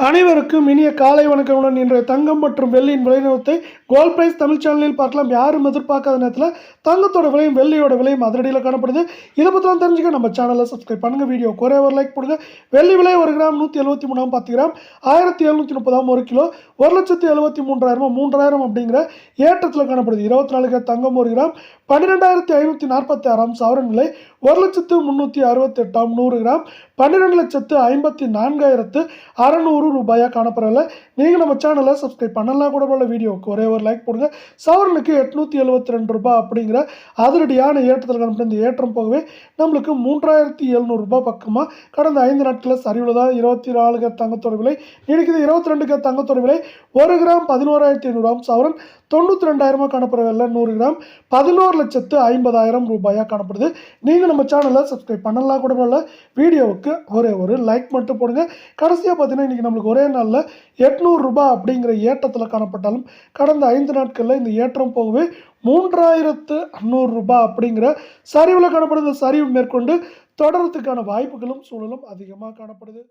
அனைவருக்கும் இனிய காலை வணக்கமுடன். இன்றைய தங்கம் மற்றும் வெள்ளியின் விலை நிலவரத்தை கோல்ட் பிரைஸ் தமிழ் சேனலில் பார்க்கலாம். யாரும் எதிர்பார்க்காத நேரத்தில் தங்கத்தோட விலையும் வெள்ளியோட விலையும் அதிரடியில் காணப்படுது. இதை பற்றிலாம் தெரிஞ்சுக்க நம்ம சேனலை சப்ஸ்கிரைப் பண்ணுங்கள். வீடியோ ஒரே ஒரு லைக் போடுங்க. வெள்ளி விலை 1 கிராம் 173 10 கிராம் 1730 1 கிலோ 1,73,000 3000 அப்படிங்கிற ஏற்றத்தில் காணப்படுது. 24 கேரட் தங்கம் 1 கிராம் 12,546 சவரன் விலை 1,368 100 கிராம் 12,54,600 ரூபாயாக காணப்படவில்லை. நீங்கள் நம்ம சேனலை சப்ஸ்கிரைப் பண்ணலாம் கூட போல. வீடியோவுக்கு ஒரே ஒரு லைக் போடுங்க. சவரனுக்கு 872 ரூபாய் அப்படிங்கிற அதிரடியான ஏற்றத்தில் காணப்படும். இந்த ஏற்றம் போகவே நம்மளுக்கு 3,700 ரூபாய் பக்கமாக கடந்த 5 நாட்களில் சரிவில் தான் 24 கேரட் தங்கத்தோட விலை நீடிக்குது. 22 கேரட் தங்கத்தோட விலை 1 கிராம் 11,500 சவரன் 92,000 காணப்படவில்லை. 100 கிராம் 11,50,000 ரூபாயாக காணப்படுது. நீங்கள் நம்ம சேனலை சப்ஸ்கிரைப் பண்ணலாம் கூட போல. வீடியோவுக்கு ஒரே ஒரு லைக் மட்டும் போடுங்க. கடைசியாக பார்த்தீங்கன்னா இன்றைக்கி நம்மளுக்கு ஒரே நாளில் 800 ரூபாய் அப்படிங்கிற ஏற்றத்தில் காணப்பட்டாலும் கடந்த 5 நாட்களில் இந்த ஏற்றம் போகவே 3,500 ரூபாய் அப்படிங்கிற சரிவில் காணப்படுது. சரிவு மேற்கொண்டு தொடரத்துக்கான வாய்ப்புகளும் சூழலும் அதிகமாக காணப்படுது.